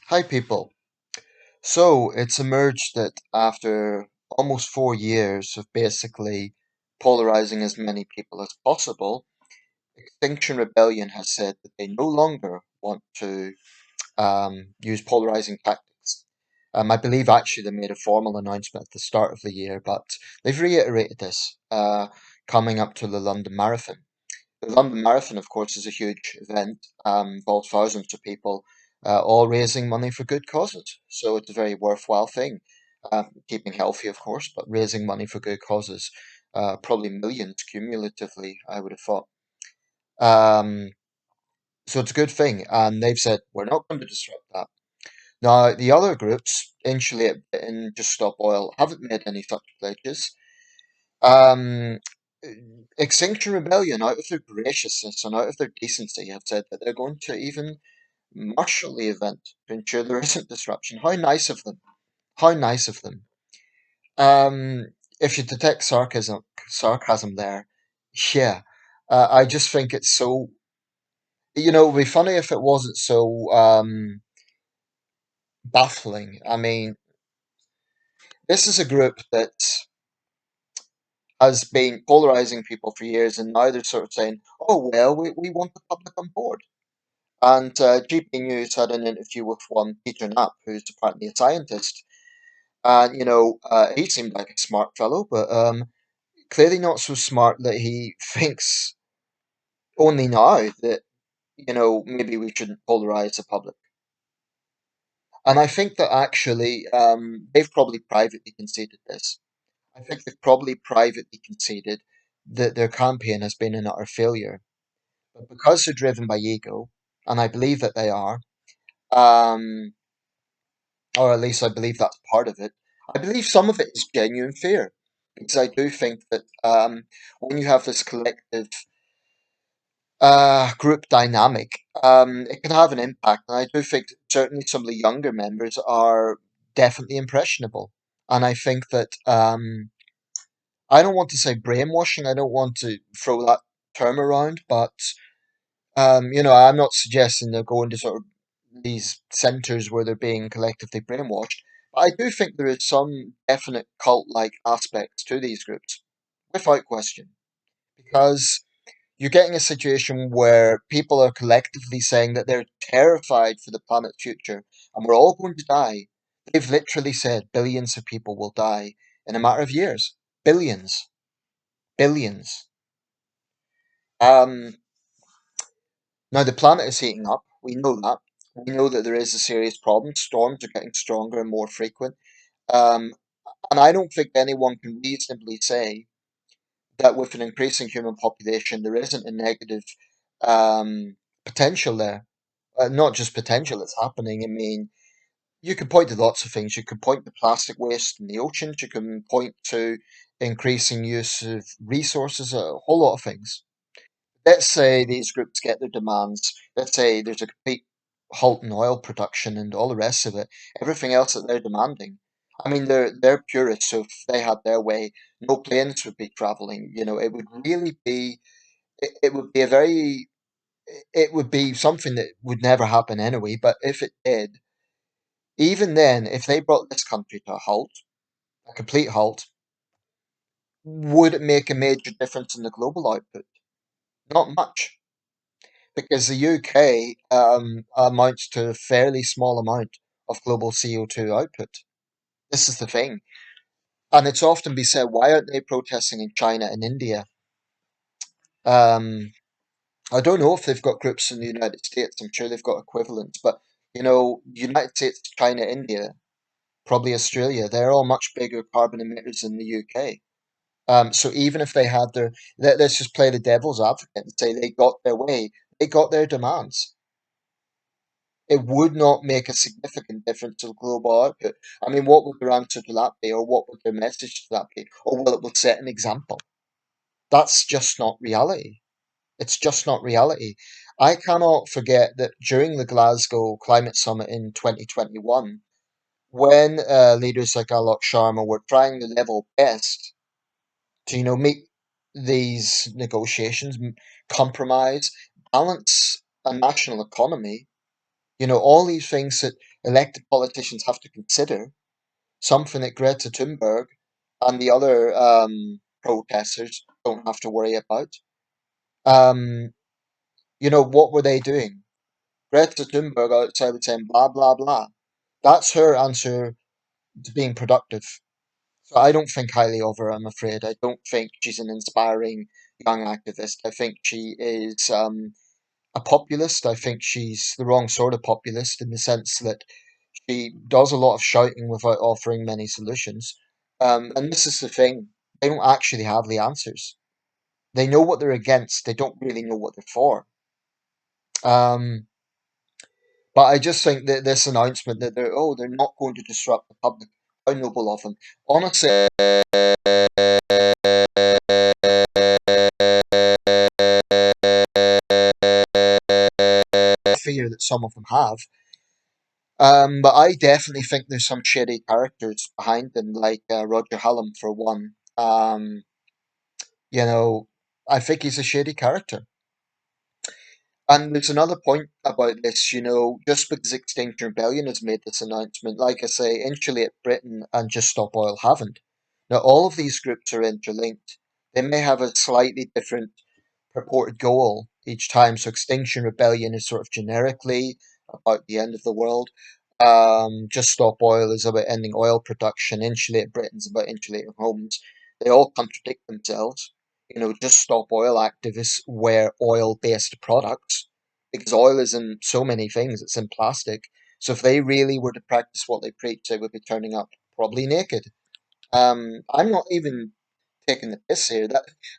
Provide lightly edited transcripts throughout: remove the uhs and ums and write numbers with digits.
Hi, people. So it's emerged that after almost 4 years of basically polarizing as many people as possible, Extinction Rebellion has said that they no longer want to use polarizing tactics. I believe actually they made a formal announcement at the start of the year, but they've reiterated this coming up to the London Marathon. The London Marathon, of course, is a huge event, involves thousands of people, all raising money for good causes. So it's a very worthwhile thing. Keeping healthy, of course, but raising money for good causes, probably millions cumulatively, I would have thought. Um, so it's a good thing, and they've said we're not going to disrupt that. Now, the other groups, Insulate and Just Stop Oil, haven't made any such pledges. Um, Extinction Rebellion, out of their graciousness and out of their decency, have said that they're going to even marshal the event to ensure there isn't disruption. How nice of them! How nice of them! If you detect sarcasm there, yeah, I just think it's so. It would be funny if it wasn't so baffling. I mean, this is a group that has been polarizing people for years, and now they're sort of saying, "Oh well, we want the public on board." And GP News had an interview with one Peter Knapp, who's apparently a scientist. And, he seemed like a smart fellow, but clearly not so smart that he thinks only now that, maybe we shouldn't polarize the public. And I think that actually they've probably privately conceded this. I think they've probably privately conceded that their campaign has been an utter failure. But because they're driven by ego, and I believe that they are, um, or at least I believe that's part of it. I believe some of it is genuine fear, because I do think that when you have this collective group dynamic, it can have an impact. And I do think certainly some of the younger members are definitely impressionable. And I think that I don't want to say brainwashing, I don't want to throw that term around, but I'm not suggesting they're going to sort of these centers where they're being collectively brainwashed. But I do think there is some definite cult-like aspects to these groups, without question, because you're getting a situation where people are collectively saying that they're terrified for the planet's future and we're all going to die. They've literally said billions of people will die in a matter of years. Billions. Billions. Um, Now, the planet is heating up. We know that. We know that there is a serious problem. Storms are getting stronger and more frequent. Um, and I don't think anyone can reasonably say that with an increasing human population, there isn't a negative potential there. Not just potential, it's happening. I mean, you can point to lots of things. You can point to plastic waste in the oceans. You can point to increasing use of resources, a whole lot of things. Let's say these groups get their demands. Let's say there's a complete halt in oil production and all the rest of it. Everything else that they're demanding. I mean, they're purists, so if they had their way, no planes would be traveling. It would really be. It would be a very. It would be something that would never happen anyway. But if it did, even then, if they brought this country to a halt, a complete halt, would it make a major difference in the global output? Not much. Because the UK amounts to a fairly small amount of global CO2 output. This is the thing. And it's often been said, why aren't they protesting in China and India? Um, I don't know if they've got groups in the United States. I'm sure they've got equivalents. But, United States, China, India, probably Australia, they're all much bigger carbon emitters than the UK. So even if they had let's just play the devil's advocate and say they got their way, they got their demands. It would not make a significant difference to global output. I mean, what would their answer to that be, or what would their message to that be? Or well, it would set an example. That's just not reality. It's just not reality. I cannot forget that during the Glasgow Climate Summit in 2021, when leaders like Alok Sharma were trying to level best to, meet these negotiations, compromise, balance a national economy, All these things that elected politicians have to consider, something that Greta Thunberg and the other protesters don't have to worry about. Um, what were they doing? Greta Thunberg outside was saying blah, blah, blah. That's her answer to being productive. So I don't think highly of her, I'm afraid. I don't think she's an inspiring young activist. I think she is a populist. I think she's the wrong sort of populist in the sense that she does a lot of shouting without offering many solutions. And this is the thing, they don't actually have the answers. They know what they're against, they don't really know what they're for. Um, but I just think that this announcement that they're not going to disrupt the public, how noble of them. Honestly, fear that some of them have. But I definitely think there's some shady characters behind them, like Roger Hallam for one. You know, I think he's a shady character. And there's another point about this, just because Extinction Rebellion has made this announcement, like I say, Insulate Britain and Just Stop Oil haven't. Now, all of these groups are interlinked. They may have a slightly different purported goal each time. So, Extinction Rebellion is sort of generically about the end of the world. Just Stop Oil is about ending oil production. Insulate Britain's about insulating homes. They all contradict themselves. Just Stop Oil activists wear oil-based products because oil is in so many things. It's in plastic. So if they really were to practice what they preach, they would be turning up probably naked. I'm not even taking the piss here.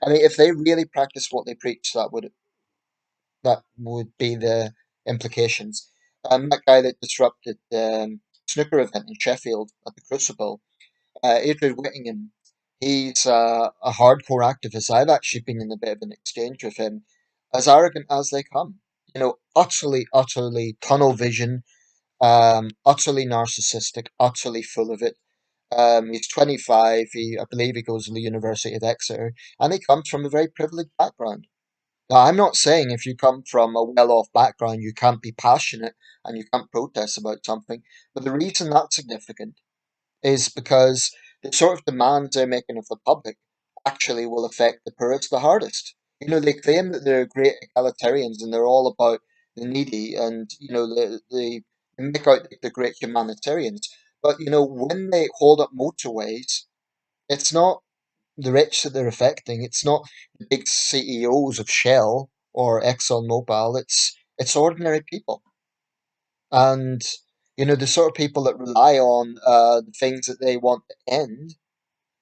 If they really practice what they preach, that would be the implications. That guy that disrupted the snooker event in Sheffield at the Crucible, Adrian Whittingham, he's a hardcore activist. I've actually been in a bit of an exchange with him, as arrogant as they come. Utterly, utterly tunnel vision, utterly narcissistic, utterly full of it. He's 25. I believe he goes to the University of Exeter, and he comes from a very privileged background. Now, I'm not saying if you come from a well-off background, you can't be passionate and you can't protest about something. But the reason that's significant is because the sort of demands they're making of the public actually will affect the poorest the hardest. They claim that they're great egalitarians and they're all about the needy and, they make out that they're great humanitarians. But, when they hold up motorways, it's not the rich that they're affecting. It's not the big CEOs of Shell or ExxonMobil. It's ordinary people, and the sort of people that rely on the things that they want to end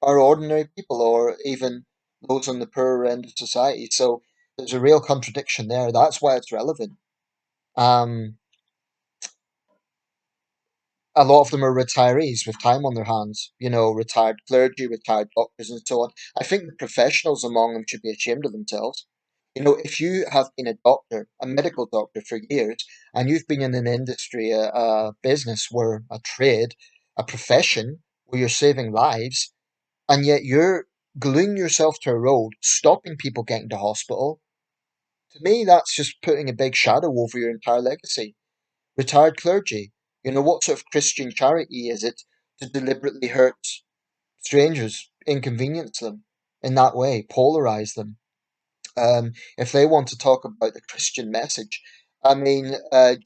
are ordinary people, or even those on the poorer end of society. So there's a real contradiction there. That's why it's relevant. Um, a lot of them are retirees with time on their hands, retired clergy, retired doctors, and so on. I think the professionals among them should be ashamed of themselves. If you have been a doctor, a medical doctor for years, and you've been in an industry, a business where a trade, a profession where you're saving lives, and yet you're gluing yourself to a road, stopping people getting to hospital, to me, that's just putting a big shadow over your entire legacy. Retired clergy. What sort of Christian charity is it to deliberately hurt strangers, inconvenience them in that way, polarize them? If they want to talk about the Christian message,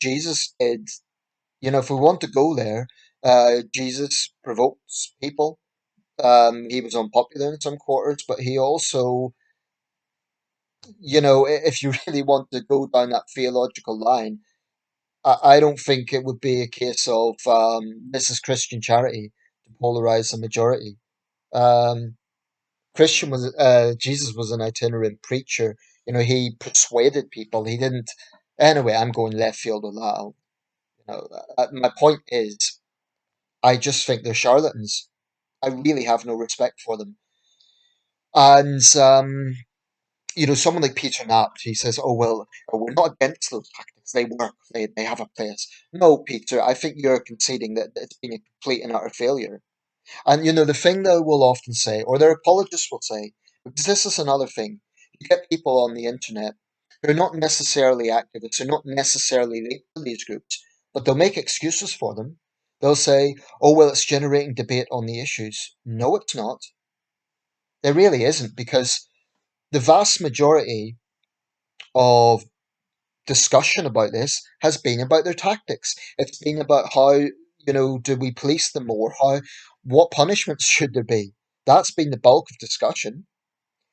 Jesus did, if we want to go there, Jesus provokes people. He was unpopular in some quarters, but he also, if you really want to go down that theological line, I don't think it would be a case of this is Christian charity to polarize the majority. Um, Jesus was an itinerant preacher. He persuaded people. He didn't. Anyway, I'm going left field with that. My point is, I just think they're charlatans. I really have no respect for them. And someone like Peter Knapp, he says, "Oh well, we're not against those tactics. They work. They have a place." No, Peter, I think you're conceding that it's been a complete and utter failure. And the thing they will often say, or their apologists will say, because this is another thing, you get people on the internet who are not necessarily activists, who are not necessarily linked to these groups, but they'll make excuses for them. They'll say, oh, well, it's generating debate on the issues. No, it's not. It really isn't, because the vast majority of discussion about this has been about their tactics. It's been about how, do we police them more? What punishments should there be? That's been the bulk of discussion.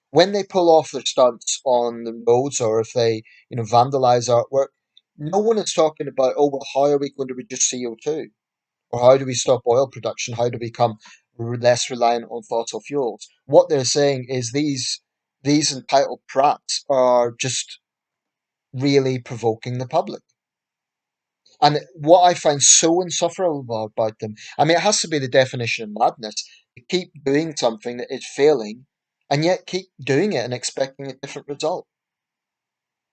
When they pull off their stunts on the roads, or if they, vandalize artwork, no one is talking about, oh, well, how are we going to reduce CO2? Or how do we stop oil production? How do we become less reliant on fossil fuels? What they're saying is these entitled prats are just really provoking the public. And what I find so insufferable about them, I mean, it has to be the definition of madness to keep doing something that is failing and yet keep doing it and expecting a different result.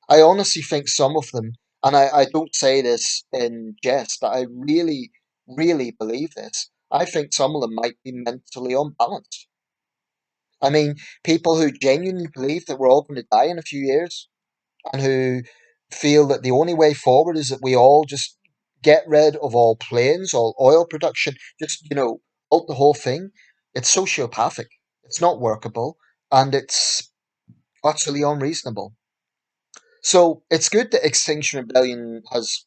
I honestly think some of them, and I don't say this in jest, that I really, really believe this. I think some of them might be mentally unbalanced. I mean, people who genuinely believe that we're all going to die in a few years, and who feel that the only way forward is that we all just get rid of all planes, all oil production, just, halt the whole thing. It's sociopathic. It's not workable, and it's utterly unreasonable. So it's good that Extinction Rebellion has,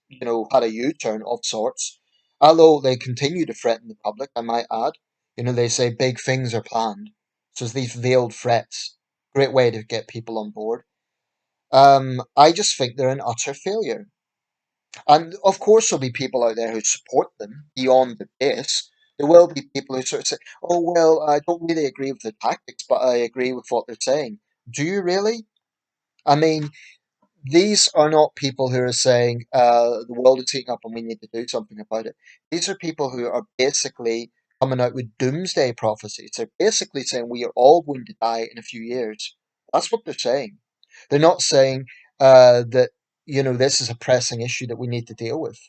had a U-turn of sorts, although they continue to threaten the public, I might add. They say big things are planned. So it's these veiled threats. Great way to get people on board. I just think they're an utter failure. And of course, there'll be people out there who support them beyond the base. There will be people who sort of say, oh, well, I don't really agree with the tactics, but I agree with what they're saying. Do you really? I mean, these are not people who are saying the world is heating up and we need to do something about it. These are people who are basically coming out with doomsday prophecies. They're basically saying we are all going to die in a few years. That's what they're saying. They're not saying that, this is a pressing issue that we need to deal with.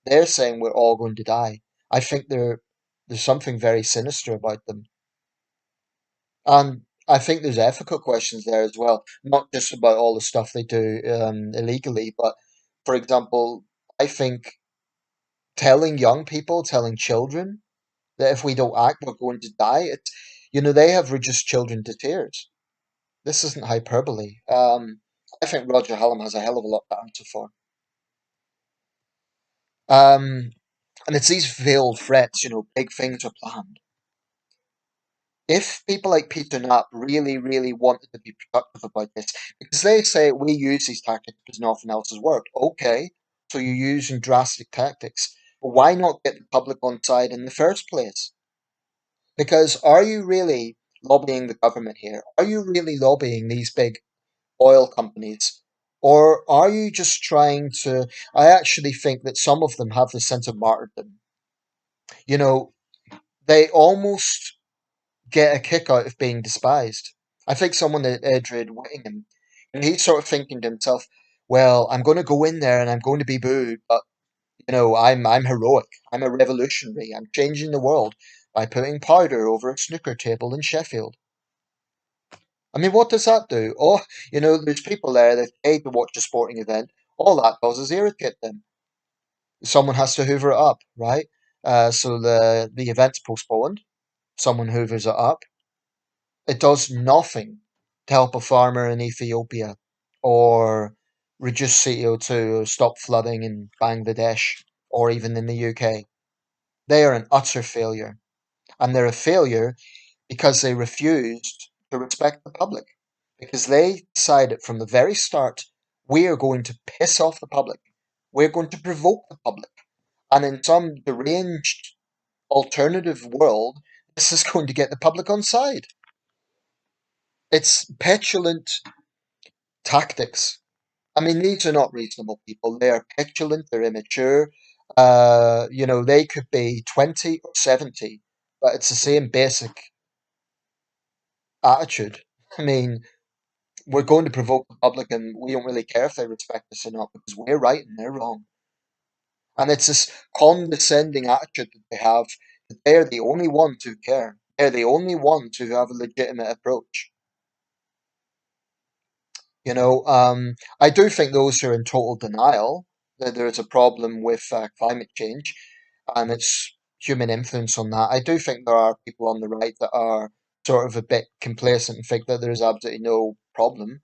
They're saying we're all going to die. I think there's something very sinister about them. And I think there's ethical questions there as well, not just about all the stuff they do illegally, but for example, I think telling young people, telling children that if we don't act, we're going to die. They have reduced children to tears. This isn't hyperbole. I think Roger Hallam has a hell of a lot to answer for. And it's these veiled threats, big things are planned. If people like Peter Knapp really, really wanted to be productive about this, because they say we use these tactics because nothing else has worked. Okay, so you're using drastic tactics. But why not get the public on side in the first place? Because are you really lobbying the government here? Are you really lobbying these big oil companies? Or are you just trying to? I actually think that some of them have the sense of martyrdom. You know, they almost get a kick out of being despised. I think someone that Edred Whittingham, and he's sort of thinking to himself, well, I'm going to go in there and I'm going to be booed, but I'm heroic. I'm a revolutionary. I'm changing the world by putting powder over a snooker table in Sheffield. I mean, what does that do? Oh, there's people there that paid to watch a sporting event. All that does is irritate them. Someone has to hoover it up, right? So the event's postponed. Someone hoovers it up. It does nothing to help a farmer in Ethiopia or reduce CO2 or stop flooding in Bangladesh or even in the UK. They are an utter failure. And they're a failure because they refused to respect the public. Because they decided from the very start, we are going to piss off the public. We're going to provoke the public. And in some deranged alternative world, this is going to get the public on side. It's petulant tactics. I mean, these are not reasonable people. They are petulant, they're immature. They could be 20 or 70, but it's the same basic attitude. I mean, we're going to provoke the public and we don't really care if they respect us or not because we're right and they're wrong. And it's this condescending attitude that they have that they're the only ones who care. They're the only ones who have a legitimate approach. I do think those who are in total denial, that there is a problem with climate change and its human influence on that. I do think there are people on the right that are sort of a bit complacent and think that there is absolutely no problem.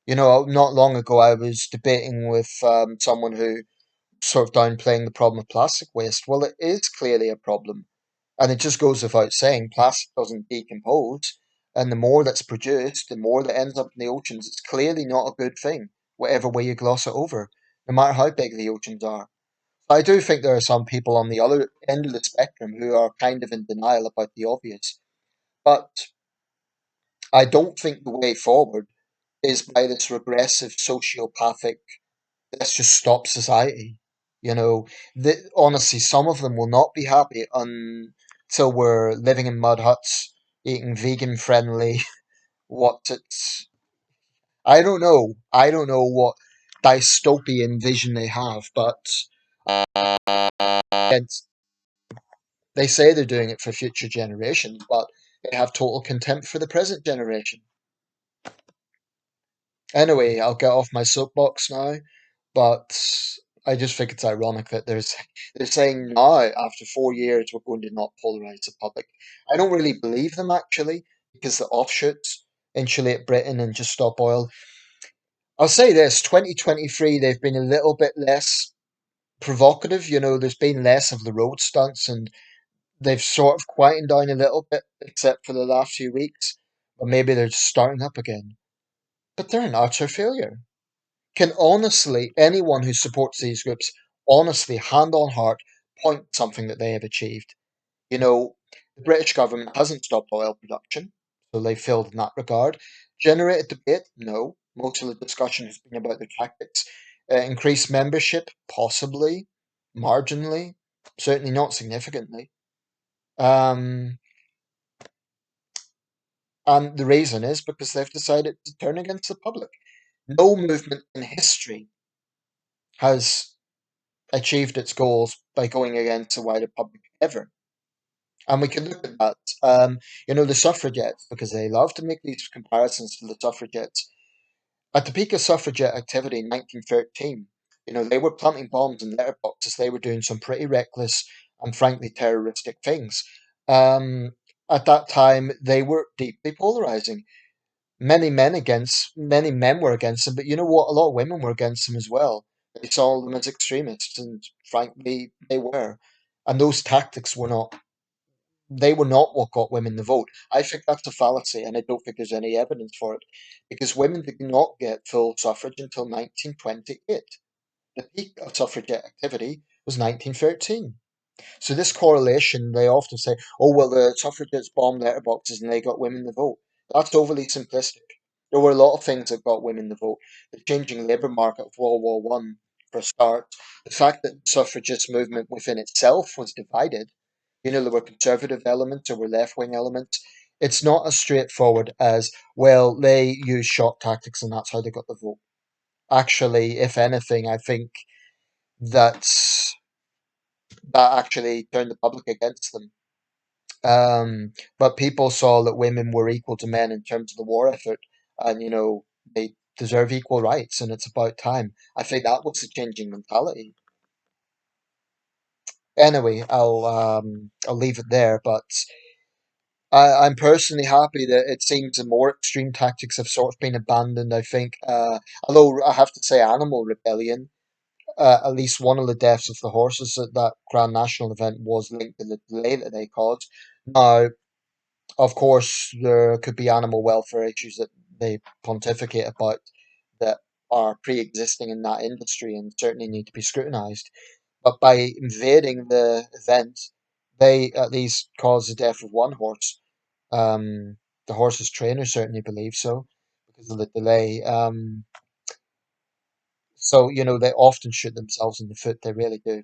You know, not long ago I was debating with someone who sort of downplaying the problem of plastic waste. Well, it is clearly a problem. And it just goes without saying, plastic doesn't decompose. And the more that's produced, the more that ends up in the oceans. It's clearly not a good thing, whatever way you gloss it over, no matter how big the oceans are. I do think there are some people on the other end of the spectrum who are kind of in denial about the obvious. But I don't think the way forward is by this regressive sociopathic, let's just stop society. You know, honestly, some of them will not be happy until we're living in mud huts, eating vegan friendly. What it's, I don't know. I don't know what dystopian vision they have, but it's, they say they're doing it for future generations, but they have total contempt for the present generation. Anyway, I'll get off my soapbox now. But I just think it's ironic that they're saying now, after 4 years, we're going to not polarize the public. I don't really believe them actually, because the offshoots, Insulate Britain and Just Stop Oil. I'll say this: 2023, they've been a little bit less provocative. You know, there's been less of the road stunts, and they've sort of quietened down a little bit, except for the last few weeks. Or maybe they're just starting up again. But they're an utter failure. Can honestly, anyone who supports these groups, honestly, hand on heart, point to something that they have achieved? You know, the British government hasn't stopped oil production, so they failed in that regard. Generated debate? No. Most of the discussion has been about their tactics. Increased membership? Possibly. Marginally. Certainly not significantly. Um, and the reason is because they've decided to turn against the public. No movement in history has achieved its goals by going against the wider public ever. And we can look at that. You know, the suffragettes, because they love to make these comparisons to the suffragettes. At the peak of suffragette activity in 1913, you know, they were planting bombs in letterboxes. They were doing some pretty reckless and frankly terroristic things. Um, at that time, they were deeply polarizing. Many men were against them, but you know what? A lot of women were against them as well. They saw them as extremists, and frankly, they were. And those tactics were not, they were not what got women the vote. I think that's a fallacy, and I don't think there's any evidence for it, because women did not get full suffrage until 1928. The peak of suffragette activity was 1913. So this correlation, they often say, "Oh well, the suffragettes bombed letterboxes and they got women the vote." That's overly simplistic. There were a lot of things that got women the vote. The changing labour market of World War One, for a start. The fact that the suffragist movement within itself was divided. You know, there were conservative elements, there were left wing elements. It's not as straightforward as, well, they used shock tactics and that's how they got the vote. Actually, if anything, I think that's that actually turned the public against them. But people saw that women were equal to men in terms of the war effort, and you know they deserve equal rights, and it's about time. I think that was the changing mentality. Anyway, I'll leave it there, but I'm personally happy that it seems the more extreme tactics have sort of been abandoned. I think, although I have to say, Animal Rebellion, at least one of the deaths of the horses at that Grand National event was linked to the delay that they caused. Now, of course, there could be animal welfare issues that they pontificate about that are pre-existing in that industry and certainly need to be scrutinised. But by invading the event, they at least caused the death of one horse. Um, the horse's trainer certainly believes so because of the delay. So, you know, they often shoot themselves in the foot. They really do.